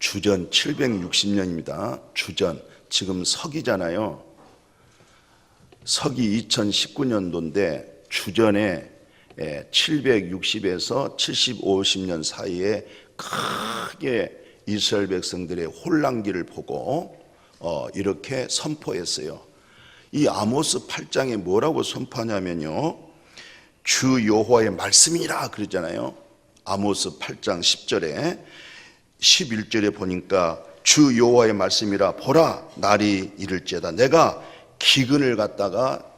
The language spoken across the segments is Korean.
주전 760년입니다. 주전, 지금 서기잖아요. 서기 2019년도인데 주전에 760에서 70, 50년 사이에 크게 이스라엘 백성들의 혼란기를 보고 이렇게 선포했어요. 이 아모스 8장에 뭐라고 선포하냐면요, 주 여호와의 말씀이라 그러잖아요. 아모스 8장 10절에 11절에 보니까 주 여호와의 말씀이라 보라 날이 이를지어다 내가 기근을 갖다가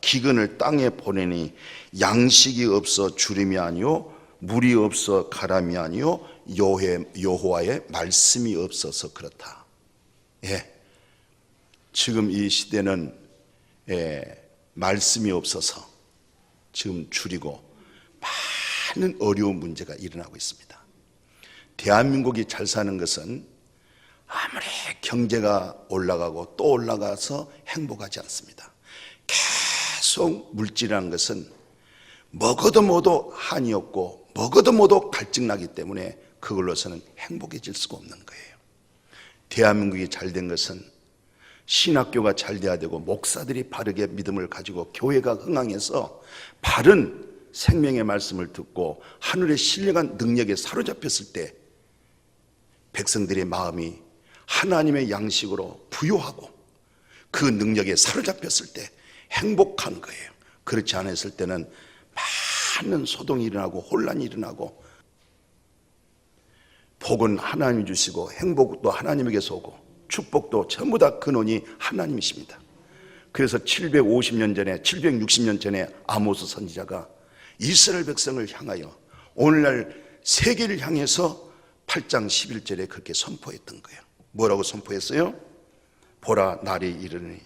기근을 땅에 보내니 양식이 없어 주림이 아니요 물이 없어 가람이 아니요 여호와의 말씀이 없어서 그렇다. 지금 이 시대는 말씀이 없어서 지금 줄이고 많은 어려운 문제가 일어나고 있습니다. 대한민국이 잘 사는 것은 아무리 경제가 올라가고 또 올라가서 행복하지 않습니다. 계속 물질이라는 것은 먹어도 뭐도 한이 없고 먹어도 뭐도 갈증 나기 때문에 그걸로서는 행복해질 수가 없는 거예요. 대한민국이 잘 된 것은 신학교가 잘 돼야 되고 목사들이 바르게 믿음을 가지고 교회가 흥황해서 바른 생명의 말씀을 듣고 하늘의 신령한 능력에 사로잡혔을 때 백성들의 마음이 하나님의 양식으로 부요하고 그 능력에 사로잡혔을 때 행복한 거예요. 그렇지 않았을 때는 많은 소동이 일어나고 혼란이 일어나고 복은 하나님이 주시고 행복도 하나님에게서 오고 축복도 전부 다 근원이 하나님이십니다. 그래서 750년 전에 760년 전에 아모스 선지자가 이스라엘 백성을 향하여 오늘날 세계를 향해서 8장 11절에 그렇게 선포했던 거예요. 뭐라고 선포했어요? 보라 날이 이르니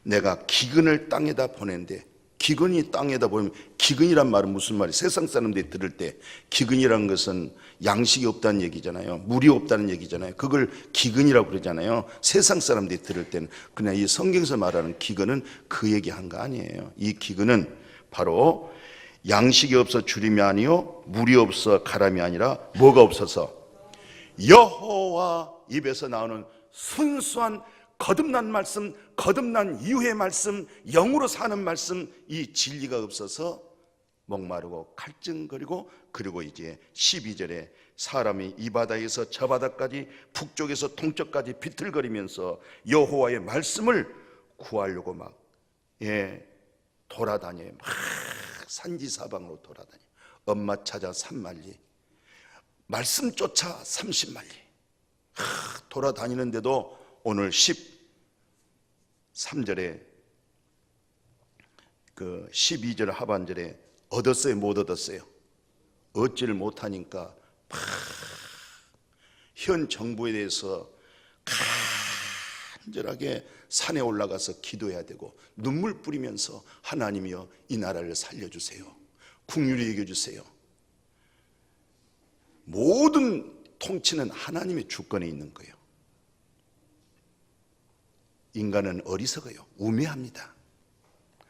내가 기근을 땅에다 보낸데, 기근이 땅에다 보내면 기근이란 말은 무슨 말이에요? 세상 사람들이 들을 때 기근이란 것은 양식이 없다는 얘기잖아요. 물이 없다는 얘기잖아요. 그걸 기근이라고 그러잖아요. 세상 사람들이 들을 때는. 그냥 이 성경에서 말하는 기근은 그 얘기한 거 아니에요. 이 기근은 바로 양식이 없어 주림이 아니요 물이 없어 가람이 아니라 뭐가 없어서 여호와 입에서 나오는 순수한 거듭난 말씀, 거듭난 이후의 말씀, 영으로 사는 말씀, 이 진리가 없어서 목마르고 갈증거리고, 그리고 이제 12절에 사람이 이 바다에서 저 바다까지 북쪽에서 동쪽까지 비틀거리면서 여호와의 말씀을 구하려고 막 돌아다녀요. 막 산지사방으로 돌아다녀요. 엄마 찾아 3만리, 말씀 쫓아 30만리 돌아다니는데도 오늘 13절에 그 12절 하반절에 얻었어요, 못 얻었어요? 얻지를 못하니까 현 정부에 대해서 간절하게 산에 올라가서 기도해야 되고 눈물 뿌리면서 하나님이여 이 나라를 살려주세요, 국률이 이겨주세요. 모든 통치는 하나님의 주권에 있는 거예요. 인간은 어리석어요. 우매합니다.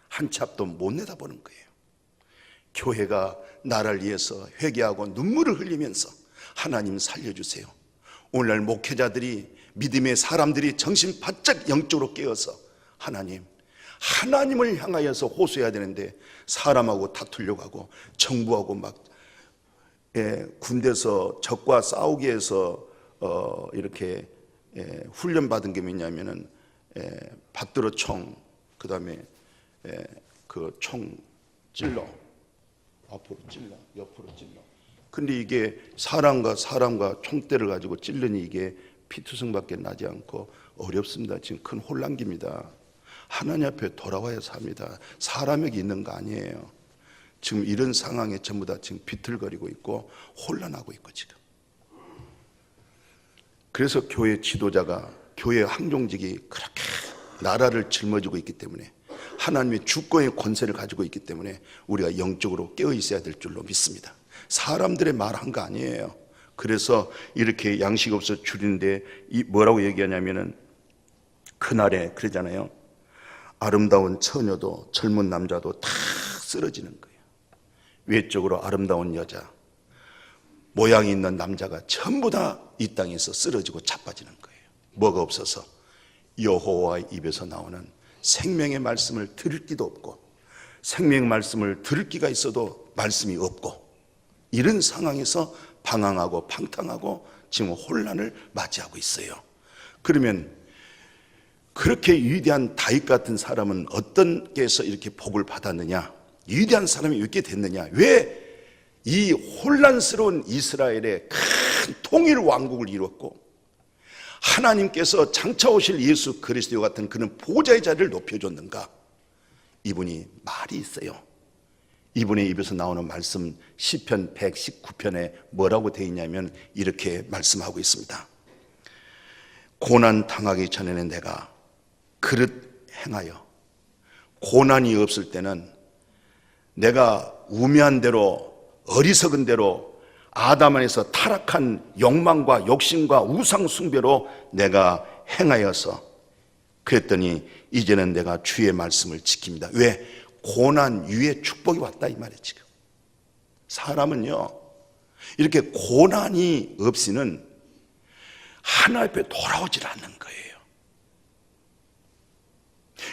한 치 앞도 못 내다보는 거예요. 교회가 나라를 위해서 회개하고 눈물을 흘리면서 하나님 살려주세요. 오늘날 목회자들이, 믿음의 사람들이 정신 바짝 영적으로 깨어서 하나님을 향하여서 호소해야 되는데 사람하고 다투려고 하고 정부하고 막 군대에서 적과 싸우기 위해서 이렇게 훈련받은 게 뭐냐면은 받들어 총, 그 다음에 그 총 찔러, 앞으로 찔러, 옆으로 찔러. 근데 이게 사람과 총대를 가지고 찔르니 이게 피투성밖에 나지 않고 어렵습니다. 지금 큰 혼란기입니다. 하나님 앞에 돌아와야 삽니다. 사람에게 있는 거 아니에요. 지금 이런 상황에 전부 다 지금 비틀거리고 있고 혼란하고 있고 지금. 그래서 교회 지도자가, 교회 항종직이 그렇게 나라를 짊어지고 있기 때문에, 하나님의 주권의 권세를 가지고 있기 때문에 우리가 영적으로 깨어 있어야 될 줄로 믿습니다. 사람들의 말한 거 아니에요. 그래서 이렇게 양식 없어 줄이는데 뭐라고 얘기하냐면은 그날에 그러잖아요. 아름다운 처녀도 젊은 남자도 다 쓰러지는 거예요. 외적으로 아름다운 여자, 모양이 있는 남자가 전부 다 이 땅에서 쓰러지고 자빠지는 거예요. 뭐가 없어서? 여호와의 입에서 나오는 생명의 말씀을 들을 기도 없고, 생명의 말씀을 들을 기가 있어도 말씀이 없고, 이런 상황에서 방황하고 방탕하고 지금 혼란을 맞이하고 있어요. 그러면 그렇게 위대한 다윗 같은 사람은 어떤 데서 이렇게 복을 받았느냐? 위대한 사람이 이렇게 됐느냐? 왜 이 혼란스러운 이스라엘의 큰 통일 왕국을 이뤘고 하나님께서 장차 오실 예수 그리스도 같은 그는 보좌의 자리를 높여줬는가? 이분이 말이 있어요. 이분의 입에서 나오는 말씀 시편 119편에 뭐라고 되어 있냐면 이렇게 말씀하고 있습니다. 고난 당하기 전에는 내가 그릇 행하여, 고난이 없을 때는 내가 우매한 대로, 어리석은 대로 아담 안에서 타락한 욕망과 욕심과 우상 숭배로 내가 행하여서, 그랬더니 이제는 내가 주의 말씀을 지킵니다. 왜? 고난 위에 축복이 왔다 이 말이에요. 지금 사람은요, 이렇게 고난이 없이는 하나님 앞에 돌아오질 않는 거예요.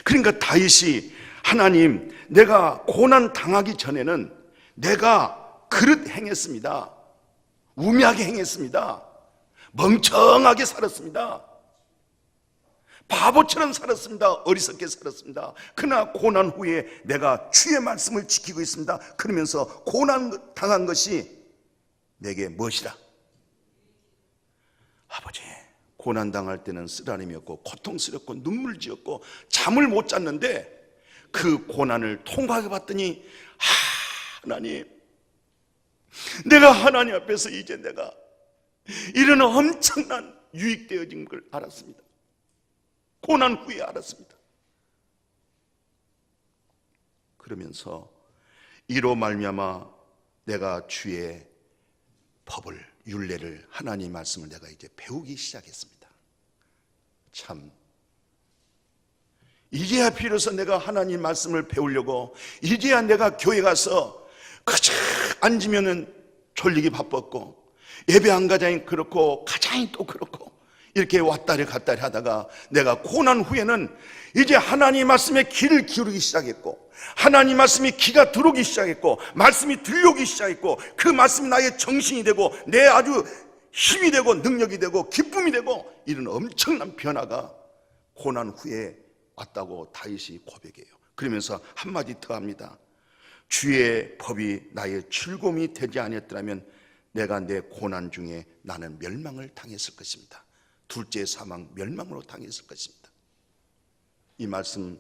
그러니까 다윗이 하나님, 내가 고난 당하기 전에는 내가 그릇 행했습니다. 우매하게 행했습니다. 멍청하게 살았습니다. 바보처럼 살았습니다. 어리석게 살았습니다. 그러나 고난 후에 내가 주의 말씀을 지키고 있습니다. 그러면서 고난 당한 것이 내게 무엇이라? 아버지, 고난 당할 때는 쓰라림이었고 고통스럽고 눈물지었고 잠을 못 잤는데 그 고난을 통과해 봤더니 하나님, 내가 하나님 앞에서 이제 내가 이런 엄청난 유익되어진 걸 알았습니다. 고난 후에 알았습니다. 그러면서 이로 말미암아 내가 주의 법을, 율례를, 하나님 말씀을 내가 이제 배우기 시작했습니다. 참, 이제야 비로소 내가 하나님 말씀을 배우려고, 이제야 내가 교회 가서 그저 앉으면은 졸리기 바빴고, 예배 안 가자니 그렇고 가자니 또 그렇고 이렇게 왔다리 갔다리 하다가 내가 고난 후에는 이제 하나님 말씀에 귀를 기울이기 시작했고, 하나님 말씀이 귀가 들어오기 시작했고, 말씀이 들려오기 시작했고, 그 말씀이 나의 정신이 되고 내 아주 힘이 되고 능력이 되고 기쁨이 되고, 이런 엄청난 변화가 고난 후에 왔다고 다윗이 고백해요. 그러면서 한마디 더 합니다. 주의 법이 나의 즐거움이 되지 아니었더라면 내가 내 고난 중에 나는 멸망을 당했을 것입니다. 둘째 사망, 멸망으로 당했을 것입니다. 이 말씀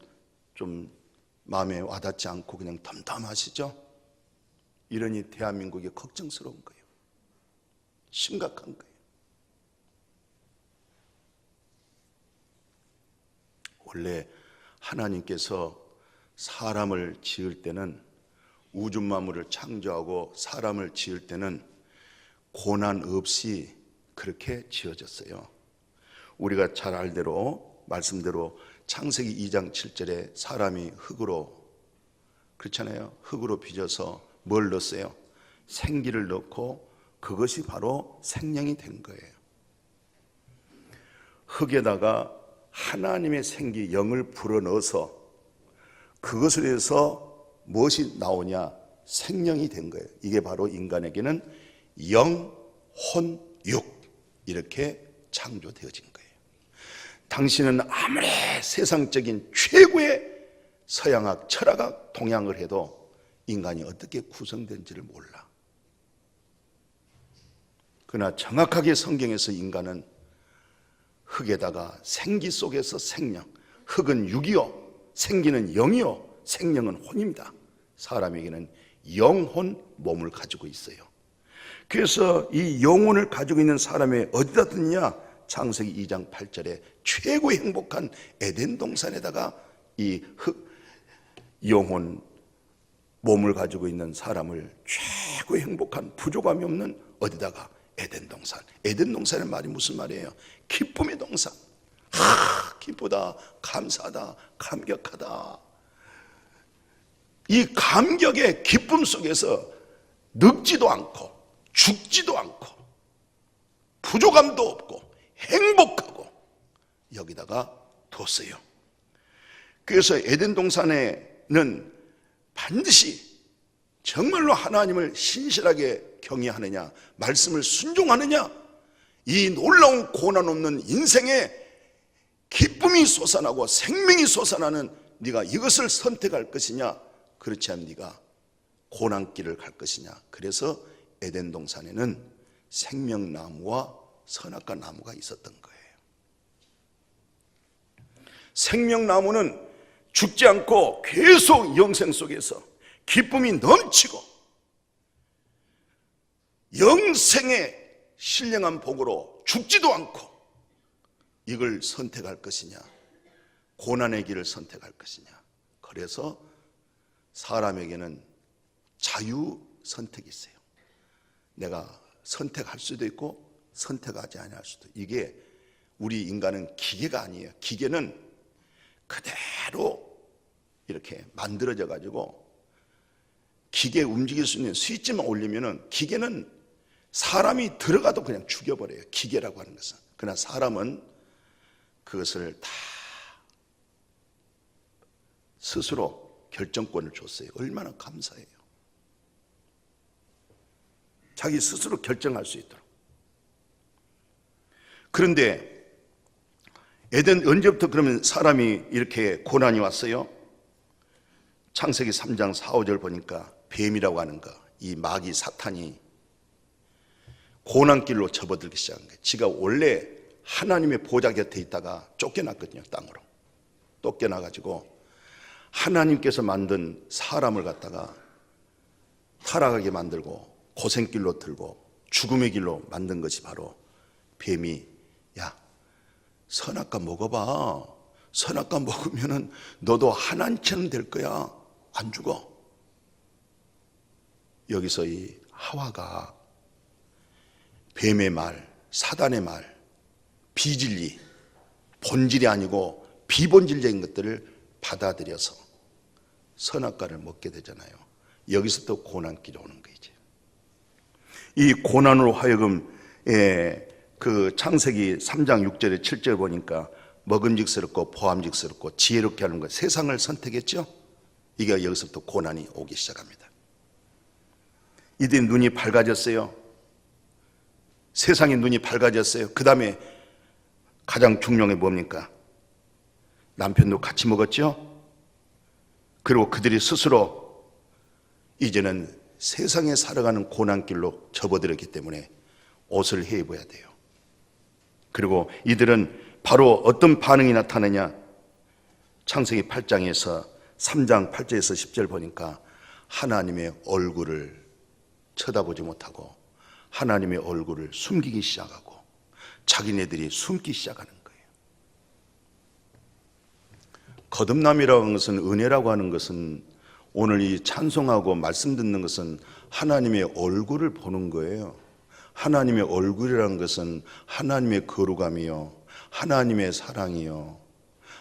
좀 마음에 와닿지 않고 그냥 덤덤하시죠? 이러니 대한민국이 걱정스러운 거예요. 심각한 거예요. 원래 하나님께서 사람을 지을 때는, 우주 만물을 창조하고 사람을 지을 때는 고난 없이 그렇게 지어졌어요. 우리가 잘 알대로, 말씀대로 창세기 2장 7절에 사람이 흙으로, 그렇잖아요. 흙으로 빚어서 뭘 넣었어요? 생기를 넣고 그것이 바로 생명이 된 거예요. 흙에다가 하나님의 생기, 영을 불어넣어서 그것을 해서 무엇이 나오냐? 생명이 된 거예요. 이게 바로 인간에게는 영, 혼, 육, 이렇게 창조되어진 거예요. 당신은 아무리 세상적인 최고의 서양학, 철학학, 동양을 해도 인간이 어떻게 구성된지를 몰라. 그러나 정확하게 성경에서 인간은 흙에다가 생기 속에서 생명, 흙은 육이요, 생기는 영이요, 생명은 혼입니다. 사람에게는 영혼, 몸을 가지고 있어요. 그래서 이 영혼을 가지고 있는 사람이 어디다 두느냐? 창세기 2장 8절에 최고의 행복한 에덴 동산에다가 이 영혼, 몸을 가지고 있는 사람을 최고의 행복한 부족함이 없는 어디다가? 에덴 동산. 에덴 동산의 말이 무슨 말이에요? 기쁨의 동산. 기쁘다, 감사하다, 감격하다. 이 감격의 기쁨 속에서 늙지도 않고 죽지도 않고 부족함도 없고 행복하고 여기다가 뒀어요. 그래서 에덴 동산에는 반드시 정말로 하나님을 신실하게 경외하느냐, 말씀을 순종하느냐, 이 놀라운 고난 없는 인생에 기쁨이 솟아나고 생명이 솟아나는 네가 이것을 선택할 것이냐, 그렇지 않으면 네가 고난길을 갈 것이냐. 그래서 에덴 동산에는 생명나무와 선악과 나무가 있었던 거예요. 생명나무는 죽지 않고 계속 영생 속에서 기쁨이 넘치고 영생의 신령한 복으로 죽지도 않고 이걸 선택할 것이냐, 고난의 길을 선택할 것이냐. 그래서 사람에게는 자유 선택이 있어요. 내가 선택할 수도 있고 선택하지 않을 수도. 이게 우리 인간은 기계가 아니에요. 기계는 그대로 이렇게 만들어져 가지고 기계 움직일 수 있는 스위치만 올리면은 기계는 사람이 들어가도 그냥 죽여버려요. 기계라고 하는 것은. 그러나 사람은 그것을 다 스스로 결정권을 줬어요. 얼마나 감사해요. 자기 스스로 결정할 수 있도록. 그런데 에덴 언제부터 그러면 사람이 이렇게 고난이 왔어요? 창세기 3장 4, 5절 보니까 뱀이라고 하는 거, 이 마귀 사탄이 고난길로 접어들기 시작한 거예요. 지가 원래 하나님의 보좌 곁에 있다가 쫓겨났거든요. 땅으로 쫓겨나가지고 하나님께서 만든 사람을 갖다가 타락하게 만들고 고생길로 들고 죽음의 길로 만든 것이 바로 뱀이, 야 선악과 먹어봐. 선악과 먹으면은 너도 하나님처럼 될 거야. 안 죽어. 여기서 이 하와가 뱀의 말, 사단의 말, 비진리, 본질이 아니고 비본질적인 것들을 받아들여서 선악과를 먹게 되잖아요. 여기서부터 고난길이 오는 거죠. 이 고난으로 하여금 그 창세기 3장 6절에 7절 보니까 먹음직스럽고 보암직스럽고 지혜롭게 하는 것, 세상을 선택했죠. 이게 여기서부터 고난이 오기 시작합니다. 이들이 눈이 밝아졌어요. 세상의 눈이 밝아졌어요. 그 다음에 가장 중요한 게 뭡니까? 남편도 같이 먹었죠. 그리고 그들이 스스로 이제는 세상에 살아가는 고난길로 접어들었기 때문에 옷을 해 입어야 돼요. 그리고 이들은 바로 어떤 반응이 나타나냐? 창세기 8장에서 3장 8절에서 10절 보니까 하나님의 얼굴을 쳐다보지 못하고 하나님의 얼굴을 숨기기 시작하고 자기네들이 숨기 시작하는 거예요. 거듭남이라고 하는 것은, 은혜라고 하는 것은, 오늘 이 찬송하고 말씀 듣는 것은 하나님의 얼굴을 보는 거예요. 하나님의 얼굴이라는 것은 하나님의 거룩함이요, 하나님의 사랑이요,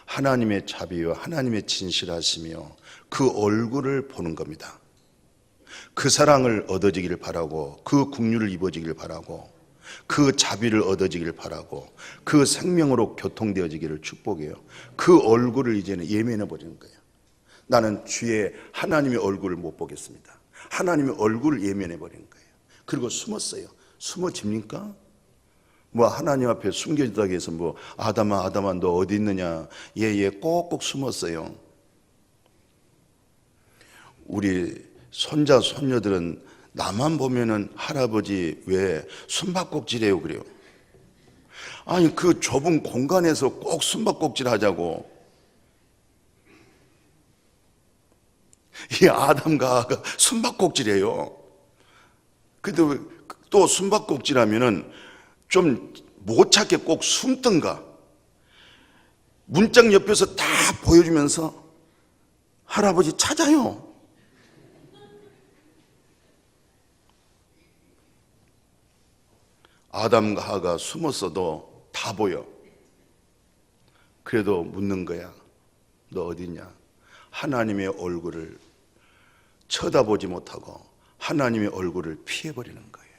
하나님의 자비요, 하나님의 진실하심이요, 그 얼굴을 보는 겁니다. 그 사랑을 얻어지기를 바라고, 그 긍휼을 입어지기를 바라고, 그 자비를 얻어지기를 바라고, 그 생명으로 교통되어지기를 축복해요. 그 얼굴을 이제는 예면해 버리는 거예요. 나는 주의 하나님의 얼굴을 못 보겠습니다. 하나님의 얼굴을 예면해 버리는 거예요. 그리고 숨었어요. 숨어집니까? 뭐 하나님 앞에 숨겨지다고 해서 뭐 아담아 너 어디 있느냐, 얘 꼭꼭 숨었어요. 우리 손자 손녀들은 나만 보면은 할아버지 왜 숨바꼭질해요 그래요. 아니 그 좁은 공간에서 꼭 숨바꼭질 하자고. 이 아담과 하와가 숨바꼭질해요. 근데 또 숨바꼭질 하면은 좀 못 찾게 꼭 숨든가, 문짝 옆에서 다 보여주면서 할아버지 찾아요. 아담과 하와가 숨었어도 다 보여. 그래도 묻는 거야. 너 어디냐? 하나님의 얼굴을 쳐다보지 못하고 하나님의 얼굴을 피해버리는 거예요.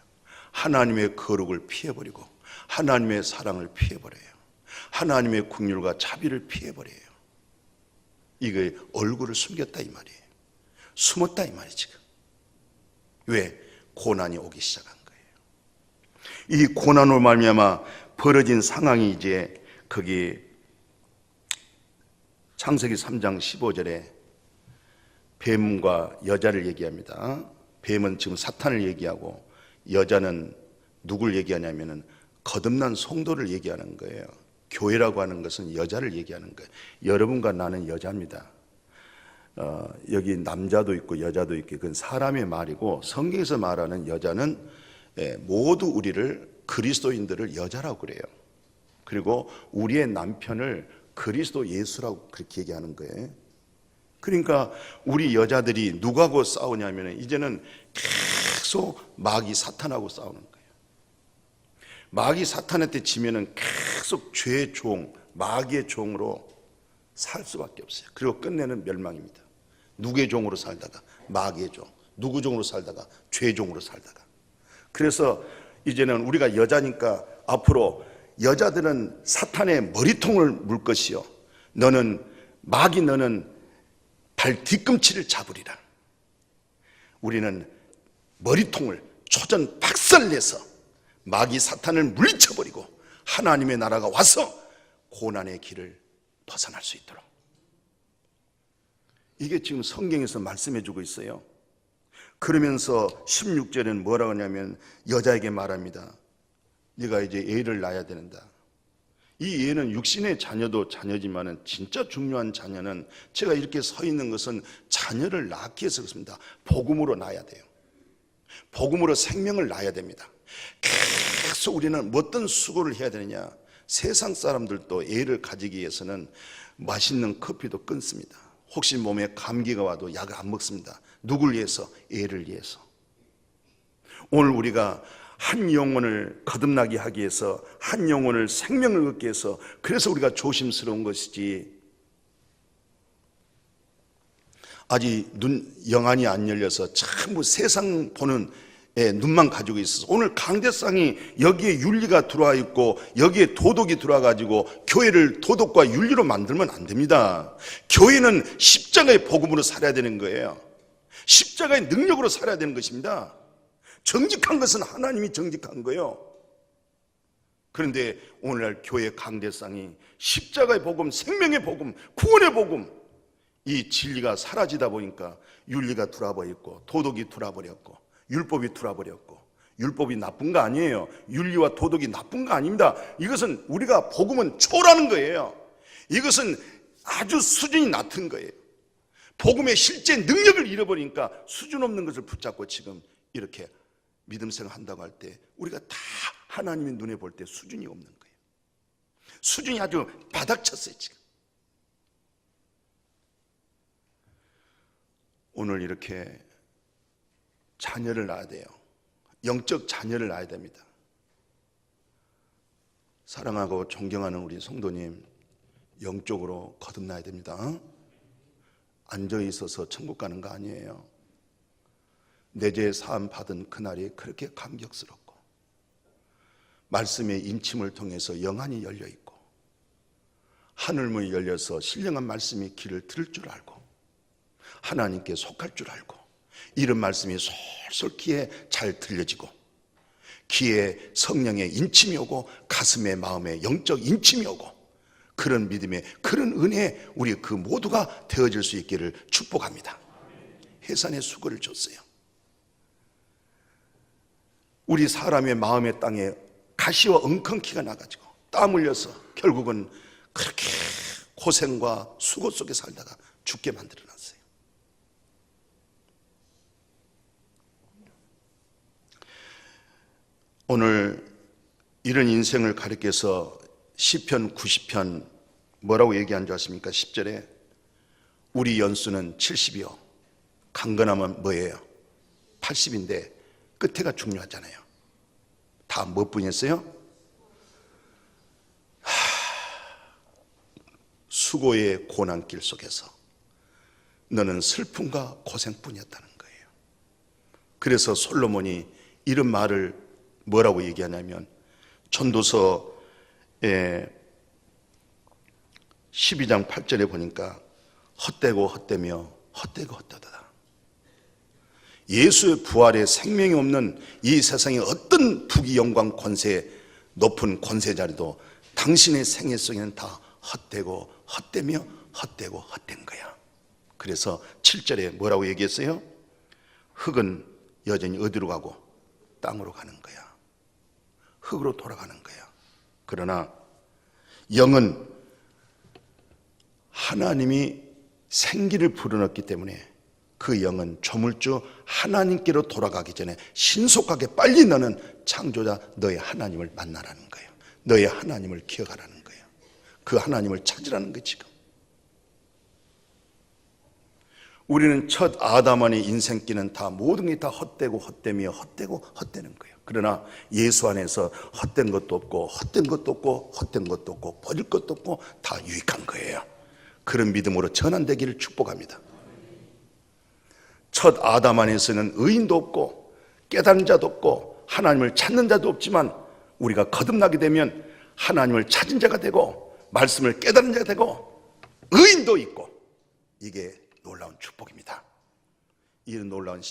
하나님의 거룩을 피해버리고 하나님의 사랑을 피해버려요. 하나님의 긍휼과 자비를 피해버려요. 이게 얼굴을 숨겼다 이 말이에요. 숨었다 이 말이지. 지금 왜? 고난이 오기 시작한 거예요. 이 고난으로 말미암아 벌어진 상황이 이제 거기 창세기 3장 15절에 뱀과 여자를 얘기합니다. 뱀은 지금 사탄을 얘기하고 여자는 누굴 얘기하냐면은 거듭난 성도를 얘기하는 거예요. 교회라고 하는 것은 여자를 얘기하는 거예요. 여러분과 나는 여자입니다. 여기 남자도 있고 여자도 있고 그건 사람의 말이고 성경에서 말하는 여자는 모두 우리를 그리스도인들을 여자라고 그래요. 그리고 우리의 남편을 그리스도 예수라고 그렇게 얘기하는 거예요. 그러니까 우리 여자들이 누구하고 싸우냐면 이제는 계속 마귀 사탄하고 싸우는 거예요. 마귀 사탄한테 지면은 계속 죄의 종, 마귀의 종으로 살 수밖에 없어요. 그리고 끝내는 멸망입니다. 누구의 종으로 살다가 마귀의 종, 누구 종으로 살다가 죄의 종으로 살다가. 그래서 이제는 우리가 여자니까 앞으로 여자들은 사탄의 머리통을 물 것이요 너는 발 뒤꿈치를 잡으리라. 우리는 머리통을 초전 박살내서 마귀 사탄을 물리쳐버리고 하나님의 나라가 와서 고난의 길을 벗어날 수 있도록. 이게 지금 성경에서 말씀해 주고 있어요. 그러면서 16절에는 뭐라고 하냐면 여자에게 말합니다. 네가 이제 애를 낳아야 된다. 이 애는 육신의 자녀도 자녀지만은 진짜 중요한 자녀는 제가 이렇게 서 있는 것은 자녀를 낳기 위해서 그렇습니다. 복음으로 낳아야 돼요. 복음으로 생명을 낳아야 됩니다. 계속 우리는 어떤 수고를 해야 되느냐. 세상 사람들도 애를 가지기 위해서는 맛있는 커피도 끊습니다. 혹시 몸에 감기가 와도 약을 안 먹습니다. 누굴 위해서? 애를 위해서. 오늘 우리가 한 영혼을 거듭나게 하기 위해서, 한 영혼을 생명을 얻기 위해서, 그래서 우리가 조심스러운 것이지, 아직 영안이 안 열려서 전부 세상 보는 눈만 가지고 있어서 오늘 강대상이 여기에 윤리가 들어와 있고 여기에 도덕이 들어와 가지고 교회를 도덕과 윤리로 만들면 안 됩니다. 교회는 십자가의 복음으로 살아야 되는 거예요. 십자가의 능력으로 살아야 되는 것입니다. 정직한 것은 하나님이 정직한 거예요. 그런데 오늘날 교회 강대상이 십자가의 복음, 생명의 복음, 구원의 복음, 이 진리가 사라지다 보니까 윤리가 들어와버렸고 도덕이 들어와버렸고 율법이 들어와버렸고. 율법이 나쁜 거 아니에요. 윤리와 도덕이 나쁜 거 아닙니다. 이것은 우리가 복음은 초라는 거예요. 이것은 아주 수준이 낮은 거예요. 복음의 실제 능력을 잃어버리니까 수준 없는 것을 붙잡고 지금 이렇게 믿음 생활한다고 할 때 우리가 다 하나님의 눈에 볼 때 수준이 없는 거예요. 수준이 아주 바닥쳤어요 지금. 오늘 이렇게 자녀를 낳아야 돼요. 영적 자녀를 낳아야 됩니다. 사랑하고 존경하는 우리 성도님, 영적으로 거듭나야 됩니다. 앉아 있어서 천국 가는 거 아니에요. 내 죄 사함 받은 그날이 그렇게 감격스럽고 말씀의 인침을 통해서 영안이 열려 있고 하늘문이 열려서 신령한 말씀이 길을 들을 줄 알고 하나님께 속할 줄 알고 이런 말씀이 솔솔 귀에 잘 들려지고 귀에 성령의 인침이 오고 가슴에 마음에 영적 인침이 오고 그런 믿음의 그런 은혜에 우리 그 모두가 되어질 수 있기를 축복합니다. 해산의 수고를 줬어요. 우리 사람의 마음의 땅에 가시와 엉겅퀴가 나가지고 땀 흘려서 결국은 그렇게 고생과 수고 속에 살다가 죽게 만들어놨어요. 오늘 이런 인생을 가리켜서 시편 90편 뭐라고 얘기한 줄 아십니까? 10절에 우리 연수는 70이요 강건하면 뭐예요? 80인데 끝에가 중요하잖아요. 다 몇 분이었어요? 수고의 고난길 속에서 너는 슬픔과 고생뿐이었다는 거예요. 그래서 솔로몬이 이런 말을 뭐라고 얘기하냐면 전도서 12장 8절에 보니까 헛되고 헛되며 헛되고 헛되다. 예수의 부활에 생명이 없는 이 세상의 어떤 부귀 영광 권세 높은 권세 자리도 당신의 생애 속에는 다 헛되고 헛되며 헛되고 헛된 거야. 그래서 7절에 뭐라고 얘기했어요? 흙은 여전히 어디로 가고? 땅으로 가는 거야. 흙으로 돌아가는 거야. 그러나 영은 하나님이 생기를 불어넣기 때문에 그 영은 조물주 하나님께로 돌아가기 전에 신속하게 빨리 너는 창조자 너의 하나님을 만나라는 거예요. 너의 하나님을 기억하라는 거예요. 그 하나님을 찾으라는 거예요. 지금 우리는 첫 아담안의 인생길은 다 모든 게 다 헛되고 헛되며 헛되고 헛되는 거예요. 그러나 예수 안에서 헛된 것도 없고 헛된 것도 없고 헛된 것도 없고 버릴 것도 없고 다 유익한 거예요. 그런 믿음으로 전환되기를 축복합니다. 첫 아담 안에서는 의인도 없고 깨달은 자도 없고 하나님을 찾는 자도 없지만 우리가 거듭나게 되면 하나님을 찾은 자가 되고 말씀을 깨달은 자가 되고 의인도 있고, 이게 놀라운 축복입니다. 이런 놀라운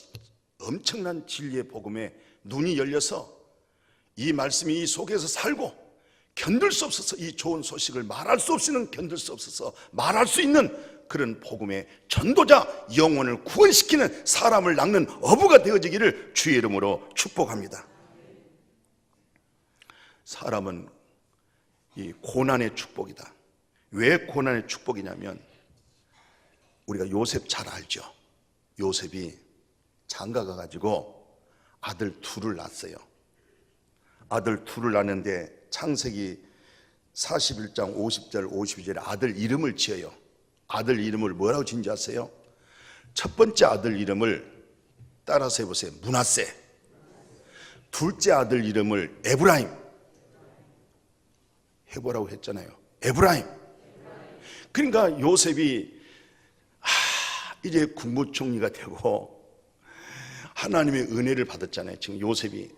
엄청난 진리의 복음에 눈이 열려서 이 말씀이 이 속에서 살고 견딜 수 없어서 이 좋은 소식을 말할 수 없이는 견딜 수 없어서 말할 수 있는 그런 복음의 전도자, 영혼을 구원시키는 사람을 낚는 어부가 되어지기를 주의 이름으로 축복합니다. 사람은 이 고난의 축복이다. 왜 고난의 축복이냐면 우리가 요셉 잘 알죠. 요셉이 장가 가가지고 아들 둘을 낳았어요. 아들 둘을 낳는데 창세기 41장 50절 52절에 아들 이름을 지어요. 아들 이름을 뭐라고 지은지 아세요? 첫 번째 아들 이름을 따라서 해보세요. 므낫세. 둘째 아들 이름을 에브라임. 해보라고 했잖아요. 에브라임. 그러니까 요셉이 이제 국무총리가 되고 하나님의 은혜를 받았잖아요. 지금 요셉이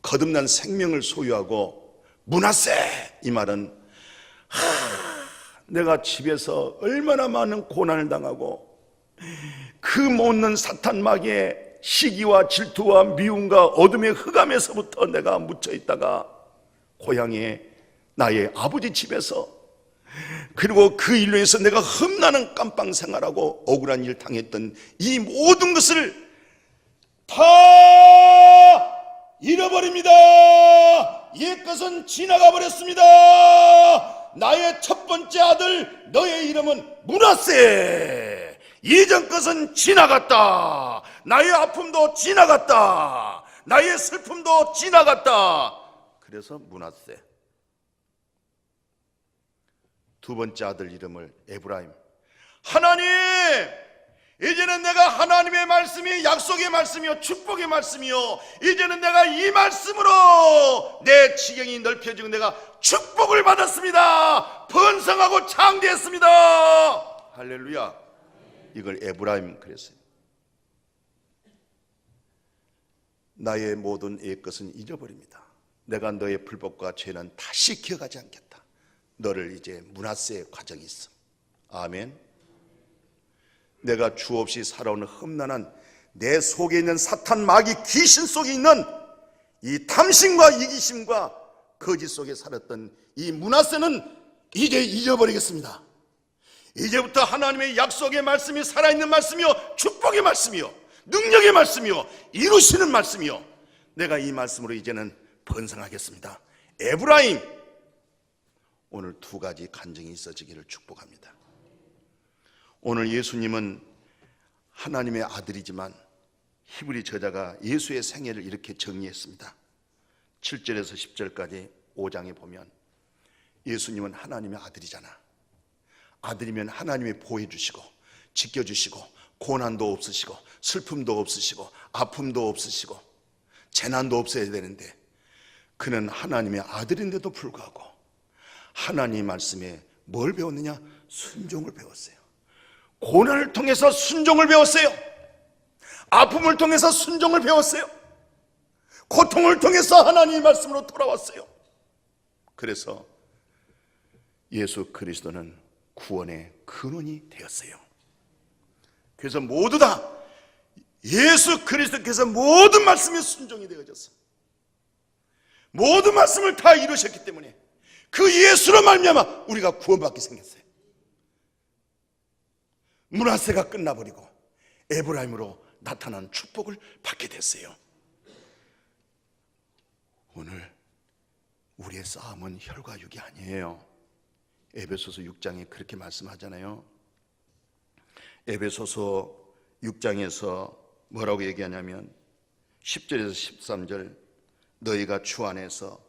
거듭난 생명을 소유하고 므낫세, 이 말은 내가 집에서 얼마나 많은 고난을 당하고 그 못난 사탄 마귀의 시기와 질투와 미움과 어둠의 흑암에서부터 내가 묻혀 있다가 고향에 나의 아버지 집에서, 그리고 그 일로 해서 내가 흠나는 깜빵 생활하고 억울한 일 당했던 이 모든 것을 다 잃어버립니다. 옛것은 지나가 버렸습니다. 나의 첫 번째 아들, 너의 이름은 므낫세. 이전 것은 지나갔다. 나의 아픔도 지나갔다. 나의 슬픔도 지나갔다. 그래서 므낫세. 두 번째 아들 이름을 에브라임. 하나님, 이제는 내가 하나님의 말씀이 약속의 말씀이요 축복의 말씀이요, 이제는 내가 이 말씀으로 내 지경이 넓혀지고 내가 축복을 받았습니다. 번성하고 창대했습니다. 할렐루야. 이걸 에브라임 그랬어요. 나의 모든 옛것은 잊어버립니다. 내가 너의 불법과 죄는 다시 기억하지 않겠다. 너를 이제 므낫세의 과정이 있어. 아멘. 내가 주 없이 살아오는 험난한 내 속에 있는 사탄 마귀 귀신 속에 있는 이 탐심과 이기심과 거짓 속에 살았던 이 므낫세는 이제 잊어버리겠습니다. 이제부터 하나님의 약속의 말씀이 살아있는 말씀이요 축복의 말씀이요 능력의 말씀이요 이루시는 말씀이요, 내가 이 말씀으로 이제는 번성하겠습니다. 에브라임. 오늘 두 가지 간증이 있어지기를 축복합니다. 오늘 예수님은 하나님의 아들이지만 히브리 저자가 예수의 생애를 이렇게 정리했습니다. 7절에서 10절까지 5장에 보면 예수님은 하나님의 아들이잖아. 아들이면 하나님이 보호해주시고 지켜주시고 고난도 없으시고 슬픔도 없으시고 아픔도 없으시고 재난도 없어야 되는데, 그는 하나님의 아들인데도 불구하고 하나님 말씀에 뭘 배웠느냐? 순종을 배웠어요. 고난을 통해서 순종을 배웠어요. 아픔을 통해서 순종을 배웠어요. 고통을 통해서 하나님의 말씀으로 돌아왔어요. 그래서 예수 그리스도는 구원의 근원이 되었어요. 그래서 모두 다 예수 그리스도께서 모든 말씀에 순종이 되어졌어. 모든 말씀을 다 이루셨기 때문에 그 예수로 말미암아 우리가 구원받게 생겼어요. 므낫세가 끝나버리고 에브라임으로 나타난 축복을 받게 됐어요. 오늘 우리의 싸움은 혈과 육이 아니에요. 에베소서 6장에 그렇게 말씀하잖아요. 에베소서 6장에서 뭐라고 얘기하냐면 10절에서 13절, 너희가 주 안에서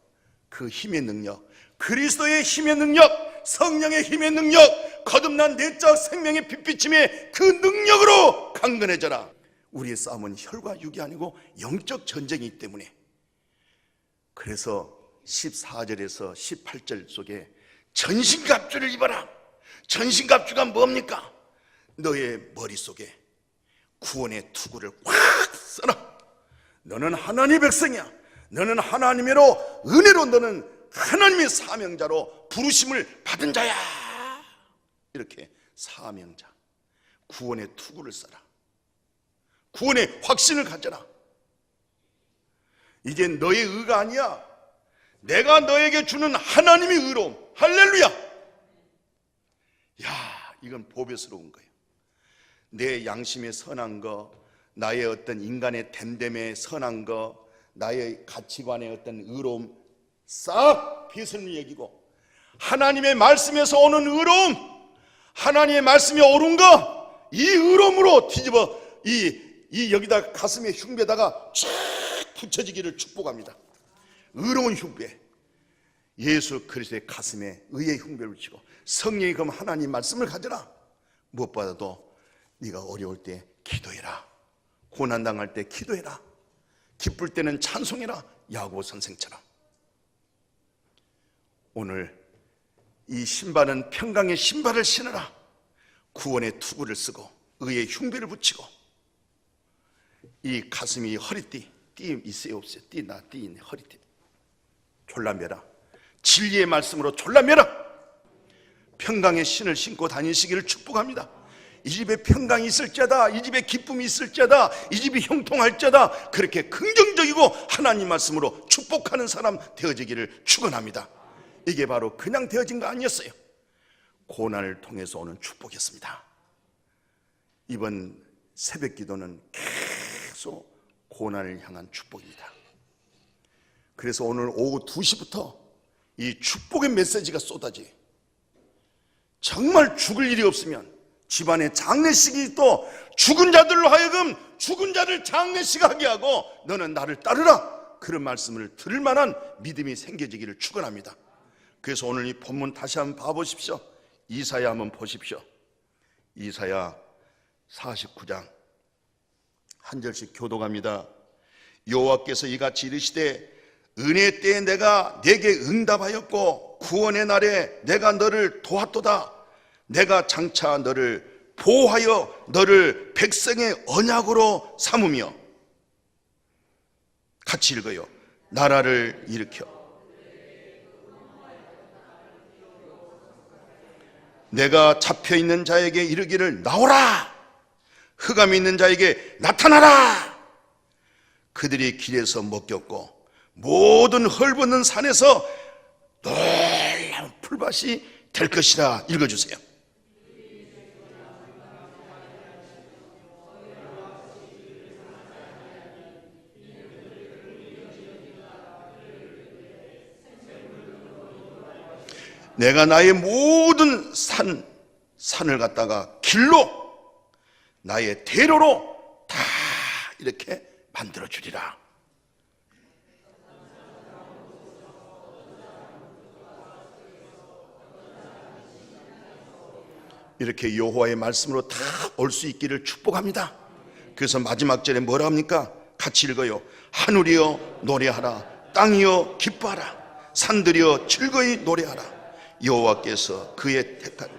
그 힘의 능력, 그리스도의 힘의 능력, 성령의 힘의 능력, 거듭난 내적 생명의 빛비침의 그 능력으로 강건해져라. 우리의 싸움은 혈과 육이 아니고 영적 전쟁이기 때문에, 그래서 14절에서 18절 속에 전신갑주를 입어라. 전신갑주가 뭡니까? 너의 머릿속에 구원의 투구를 꽉 써라. 너는 하나님의 백성이야. 너는 하나님으로 은혜로 너는 하나님의 사명자로 부르심을 받은 자야. 이렇게 사명자, 구원의 투구를 써라. 구원의 확신을 가져라. 이제 너의 의가 아니야. 내가 너에게 주는 하나님의 의로움. 할렐루야. 야, 이건 보배스러운 거예요. 내 양심의 선한 거, 나의 어떤 인간의 됨됨의 선한 거, 나의 가치관의 어떤 의로움 싹 비스는 얘기고, 하나님의 말씀에서 오는 의로움, 하나님의 말씀이 옳은 거, 이 의로움으로 뒤집어 이 여기다 가슴에 흉배다가 쫙 붙여지기를 축복합니다. 의로운 흉배, 예수 그리스도의 가슴에 의의 흉배를 치고 성령이 그럼 하나님 말씀을 가져라. 무엇보다도 네가 어려울 때 기도해라. 고난당할 때 기도해라. 기쁠 때는 찬송해라. 야고보 선생처럼. 오늘 이 신발은 평강의 신발을 신으라. 구원의 투구를 쓰고 의의 흉배를 붙이고, 이 가슴이 허리띠, 띠 있어요 없어요? 띠나 띠 있네. 허리띠 졸라매라. 진리의 말씀으로 졸라매라. 평강의 신을 신고 다니시기를 축복합니다. 이 집에 평강이 있을지어다, 이 집에 기쁨이 있을지어다, 이 집이 형통할지어다, 그렇게 긍정적이고 하나님 말씀으로 축복하는 사람 되어지기를 축원합니다. 이게 바로 그냥 되어진 거 아니었어요. 고난을 통해서 오는 축복이었습니다. 이번 새벽 기도는 계속 고난을 향한 축복입니다. 그래서 오늘 오후 2시부터 이 축복의 메시지가 쏟아져요. 정말 죽을 일이 없으면 집안에 장례식이 또 죽은 자들로 하여금 죽은 자를 장례식하게 하고 너는 나를 따르라, 그런 말씀을 들을 만한 믿음이 생겨지기를 축원합니다. 그래서 오늘 이 본문 다시 한번 봐보십시오. 이사야 한번 보십시오. 이사야 49장 한 절씩 교독합니다. 여호와께서 이같이 이르시되 은혜 때에 내가 내게 응답하였고 구원의 날에 내가 너를 도왔도다. 내가 장차 너를 보호하여 너를 백성의 언약으로 삼으며, 같이 읽어요. 나라를 일으켜 내가 잡혀있는 자에게 이르기를 나오라. 흑암이 있는 자에게 나타나라. 그들이 길에서 먹겼고 모든 헐벗는 산에서 놀라운 풀밭이 될 것이라. 읽어주세요. 내가 나의 모든 산을 갖다가 길로, 나의 대로로 다 이렇게 만들어 주리라. 이렇게 여호와의 말씀으로 다 올 수 있기를 축복합니다. 그래서 마지막 절에 뭐라 합니까? 같이 읽어요. 하늘이여 노래하라. 땅이여 기뻐하라. 산들이여 즐거이 노래하라. 여호와께서 그의 택한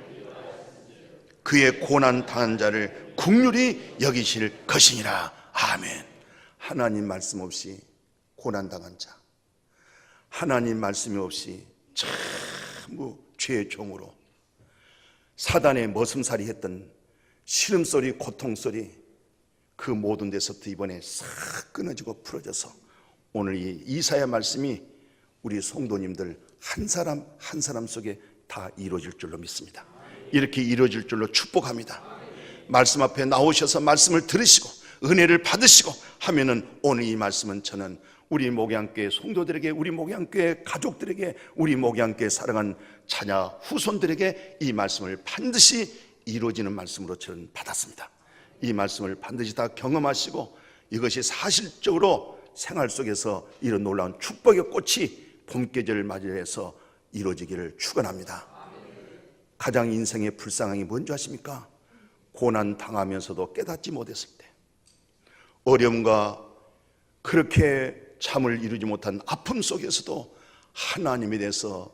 그의 고난 당한 자를 긍휼히 여기실 것이니라. 아멘. 하나님 말씀 없이 고난당한 자, 하나님 말씀이 없이 전부 죄의 종으로 사단의 머슴살이 했던 시름소리, 고통소리, 그 모든 데서부터 이번에 싹 끊어지고 풀어져서 오늘 이 이사야 말씀이 우리 성도님들 한 사람 한 사람 속에 다 이루어질 줄로 믿습니다. 이렇게 이루어질 줄로 축복합니다. 말씀 앞에 나오셔서 말씀을 들으시고 은혜를 받으시고 하면은 오늘 이 말씀은 저는 우리 목양교회 성도들에게, 우리 목양교회 가족들에게, 우리 목양교회 사랑하는 자녀 후손들에게 이 말씀을 반드시 이루어지는 말씀으로 저는 받았습니다. 이 말씀을 반드시 다 경험하시고 이것이 사실적으로 생활 속에서 이런 놀라운 축복의 꽃이 봄계절을 맞이해서 이루어지기를 축원합니다. 가장 인생의 불쌍함이 뭔지 아십니까? 고난 당하면서도 깨닫지 못했을 때, 어려움과 그렇게 잠을 이루지 못한 아픔 속에서도 하나님에 대해서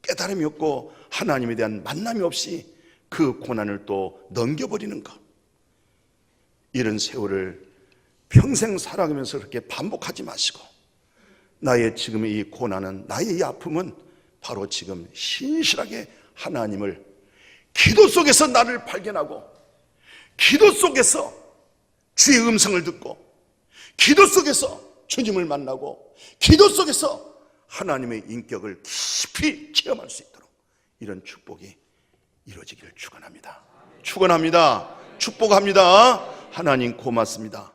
깨달음이 없고 하나님에 대한 만남이 없이 그 고난을 또 넘겨버리는 것, 이런 세월을 평생 살아가면서 그렇게 반복하지 마시고 나의 지금의 이 고난은, 나의 이 아픔은 바로 지금 신실하게 하나님을 기도 속에서 나를 발견하고 기도 속에서 주의 음성을 듣고 기도 속에서 주님을 만나고 기도 속에서 하나님의 인격을 깊이 체험할 수 있도록 이런 축복이 이루어지기를 축원합니다. 축원합니다. 축복합니다. 하나님 고맙습니다.